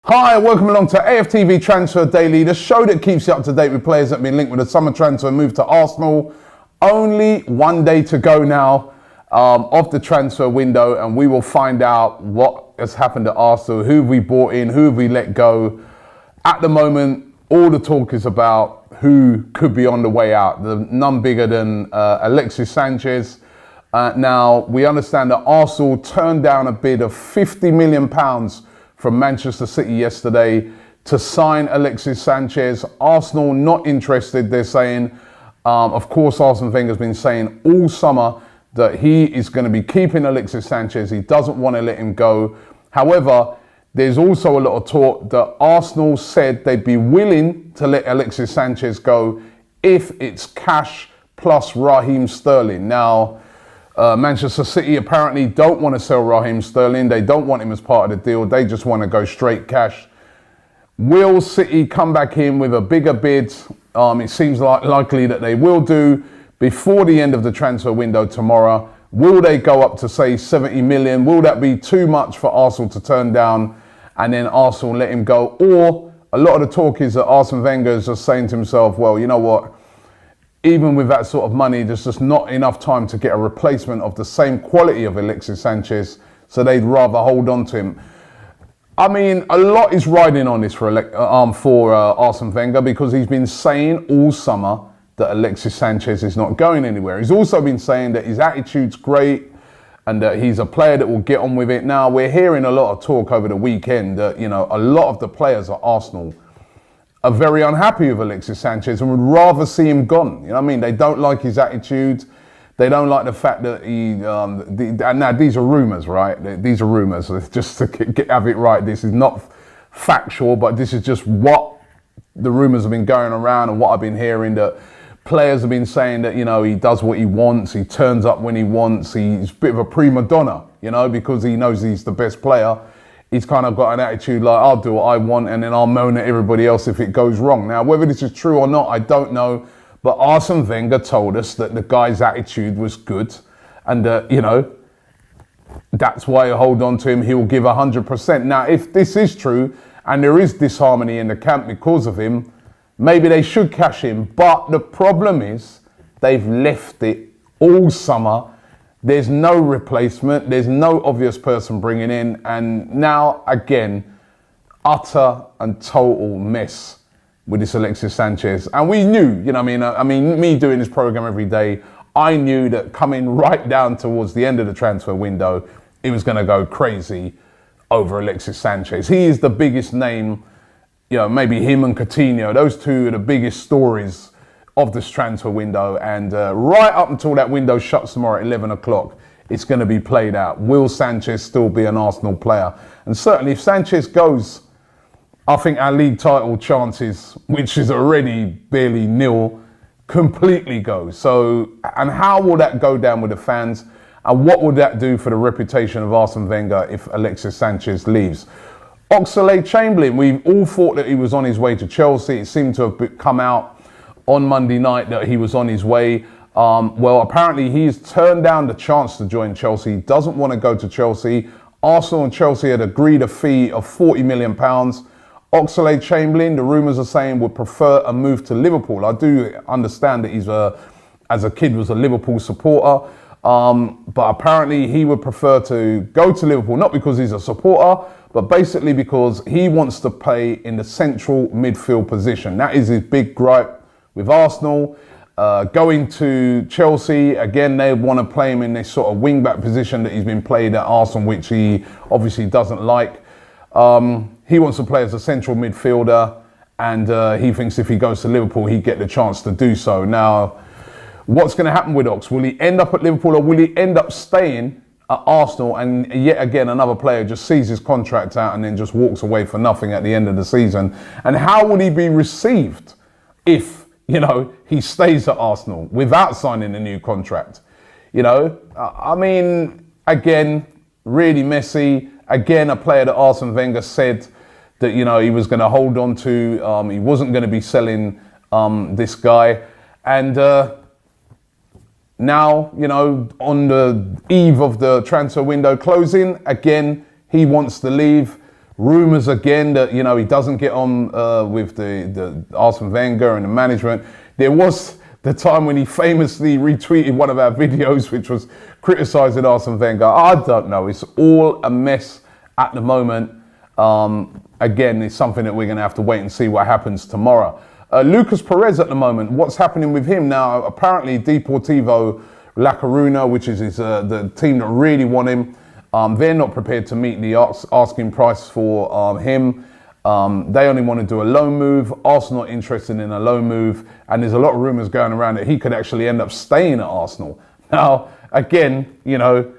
Hi, welcome along to AFTV Transfer Daily, the show that keeps you up to date with players that have been linked with a summer transfer move to Arsenal. Only one day to go now of the transfer window, and we will find out what has happened at Arsenal, who have we bought in, who have we let go. At the moment, all the talk is about who could be on the way out. None bigger than Alexis Sanchez. Now, we understand that Arsenal turned down a bid of £50 million from Manchester City yesterday to sign Alexis Sanchez. Arsenal not interested, they're saying. Of course, Arsene Wenger has been saying all summer that he is going to be keeping Alexis Sanchez. He doesn't want to let him go. However, there's also a lot of talk that Arsenal said they'd be willing to let Alexis Sanchez go if it's cash plus Raheem Sterling. Now, Manchester City apparently don't want to sell Raheem Sterling. They don't want him as part of the deal. They just want to go straight cash. Will City come back in with a bigger bid? It seems likely that they will do before the end of the transfer window tomorrow. Will they go up to, say, 70 million? Will that be too much for Arsenal to turn down and then Arsenal let him go? Or a lot of the talk is that Arsene Wenger is just saying to himself, well, you know what? Even with that sort of money, there's just not enough time to get a replacement of the same quality of Alexis Sanchez, so they'd rather hold on to him. I mean, a lot is riding on this for Arsene Wenger, because he's been saying all summer that Alexis Sanchez is not going anywhere. He's also been saying that his attitude's great and that he's a player that will get on with it. Now, we're hearing a lot of talk over the weekend that, you know, a lot of the players at Arsenal are very unhappy with Alexis Sanchez and would rather see him gone. You know what I mean? They don't like his attitude. They don't like the fact that he... now, these are rumours, right? These are rumours. Just to have it right, this is not factual, but this is just what the rumours have been going around and what I've been hearing, that players have been saying that, you know, he does what he wants, he turns up when he wants, he's a bit of a prima donna, you know, because he knows he's the best player. He's kind of got an attitude like, I'll do what I want and then I'll moan at everybody else if it goes wrong. Now, whether this is true or not, I don't know. But Arsene Wenger told us that the guy's attitude was good and that, you know, that's why I hold on to him. He'll give 100%. Now, if this is true and there is disharmony in the camp because of him, maybe they should cash him. But the problem is they've left it all summer. There's no replacement. There's no obvious person bringing in. And now, again, utter and total mess with this Alexis Sanchez. And we knew, you know what I mean, me doing this program every day, I knew that coming right down towards the end of the transfer window, it was going to go crazy over Alexis Sanchez. He is the biggest name, you know, maybe him and Coutinho. Those two are the biggest stories of this transfer window, and right up until that window shuts tomorrow at 11 o'clock, it's going to be played out. Will Sanchez still be an Arsenal player? And certainly if Sanchez goes, I think our league title chances, which is already barely nil, completely go. So, and how will that go down with the fans? And what would that do for the reputation of Arsene Wenger if Alexis Sanchez leaves? Oxlade-Chamberlain, we all thought that he was on his way to Chelsea. It seemed to have come out on Monday night that he was on his way. Well, apparently he's turned down the chance to join Chelsea. He doesn't want to go to Chelsea. Arsenal and Chelsea had agreed a fee of £40 million. Oxlade-Chamberlain, the rumours are saying, would prefer a move to Liverpool. I do understand that he's as a kid was a Liverpool supporter, but apparently he would prefer to go to Liverpool, not because he's a supporter, but basically because he wants to play in the central midfield position. That is his big gripe with Arsenal. Going to Chelsea, again, they want to play him in this sort of wing-back position that he's been played at Arsenal, which he obviously doesn't like. He wants to play as a central midfielder, and he thinks if he goes to Liverpool, he'd get the chance to do so. Now, what's going to happen with Ox? Will he end up at Liverpool, or will he end up staying at Arsenal, and yet again another player just sees his contract out and then just walks away for nothing at the end of the season? And how will he be received if, you know, he stays at Arsenal without signing a new contract? You know, I mean, again, really messy. Again, a player that Arsene Wenger said that, you know, he was going to hold on to. He wasn't going to be selling this guy. And now, you know, on the eve of the transfer window closing, again, he wants to leave. Rumours again that, you know, he doesn't get on with the Arsene Wenger and the management. There was the time when he famously retweeted one of our videos, which was criticising Arsene Wenger. I don't know. It's all a mess at the moment. Again, it's something that we're going to have to wait and see what happens tomorrow. Lucas Perez at the moment, what's happening with him now? Apparently, Deportivo La Coruna, which is the team that really want him, they're not prepared to meet the asking price for him. They only want to do a loan move. Arsenal not interested in a loan move. And there's a lot of rumours going around that he could actually end up staying at Arsenal. Now, again, you know,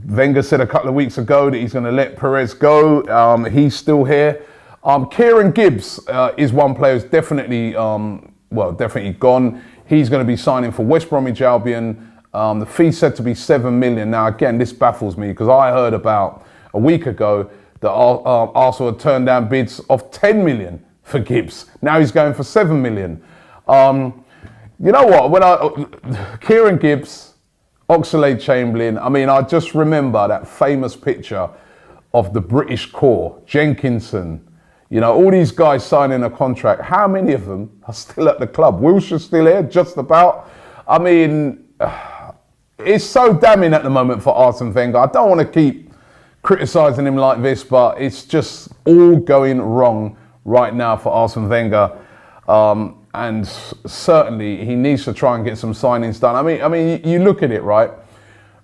Wenger said a couple of weeks ago that he's going to let Perez go. He's still here. Kieran Gibbs is one player who's definitely, definitely gone. He's going to be signing for West Bromwich Albion. The fee said to be 7 million. Now, again, this baffles me because I heard about a week ago that Arsenal had turned down bids of 10 million for Gibbs. Now he's going for 7 million. You know what? Kieran Gibbs, Oxlade-Chamberlain, I mean, I just remember that famous picture of the British core, Jenkinson, you know, all these guys signing a contract. How many of them are still at the club? Wilshire's still here, just about. I mean, it's so damning at the moment for Arsene Wenger. I don't want to keep criticising him like this, but it's just all going wrong right now for Arsene Wenger. And certainly he needs to try and get some signings done. I mean, you look at it, right?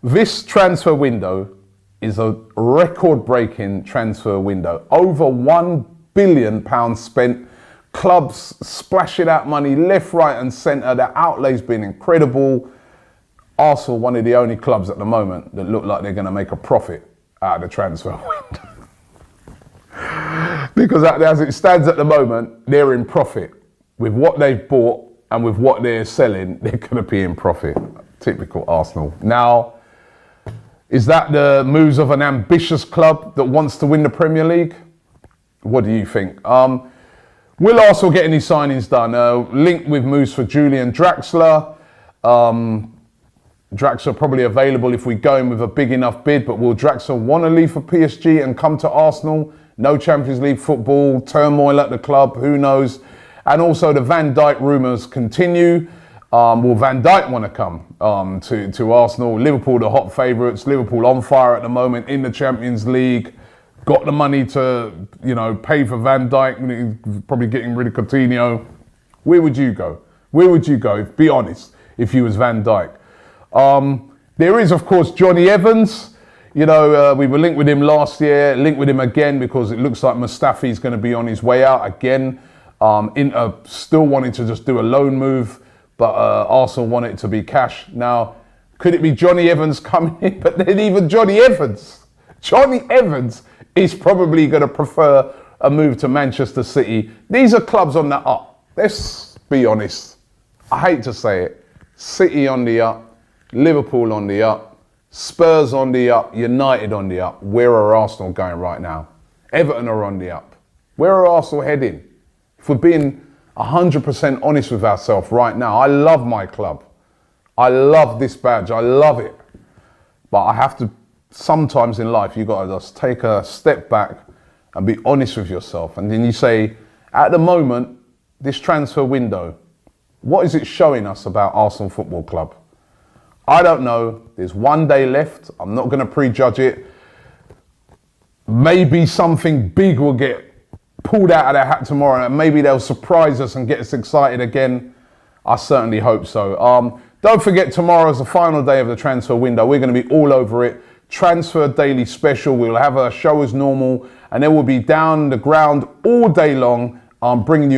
This transfer window is a record-breaking transfer window. Over £1 billion spent. Clubs splashing out money left, right and centre. Their outlay's been incredible. Arsenal, one of the only clubs at the moment that look like they're going to make a profit out of the transfer window. Because as it stands at the moment, they're in profit. With what they've bought and with what they're selling, they're going to be in profit. Typical Arsenal. Now, is that the moves of an ambitious club that wants to win the Premier League? What do you think? Will Arsenal get any signings done? Linked with moves for Julian Draxler. Draxler probably available if we go in with a big enough bid, but will Draxler want to leave for PSG and come to Arsenal? No Champions League football, turmoil at the club, who knows? And also the Van Dijk rumours continue. Will Van Dijk want to come to Arsenal? Liverpool, the hot favourites. Liverpool on fire at the moment in the Champions League. Got the money to, you know, pay for Van Dijk, probably getting rid of Coutinho. Where would you go? Where would you go? Be honest, if you was Van Dijk. There is, of course, Johnny Evans. You know, we were linked with him last year, linked with him again because it looks like Mustafi's going to be on his way out again. Inter still wanting to just do a loan move, but Arsenal want it to be cash. Now, could it be Johnny Evans coming in? But then even Johnny Evans is probably going to prefer a move to Manchester City. These are clubs on the up. Let's be honest. I hate to say it. City on the up, Liverpool on the up, Spurs on the up, United on the up. Where are Arsenal going right now? Everton are on the up. Where are Arsenal heading? If we're being 100% honest with ourselves right now, I love my club. I love this badge. I love it. But I have to, sometimes in life, you've got to just take a step back and be honest with yourself. And then you say, at the moment, this transfer window, what is it showing us about Arsenal Football Club? I don't know. There's one day left. I'm not going to prejudge it. Maybe something big will get pulled out of their hat tomorrow and maybe they'll surprise us and get us excited again. I certainly hope so. Don't forget, tomorrow's the final day of the transfer window. We're going to be all over it. Transfer Daily Special. We'll have a show as normal and then we'll be down the ground all day long, bringing you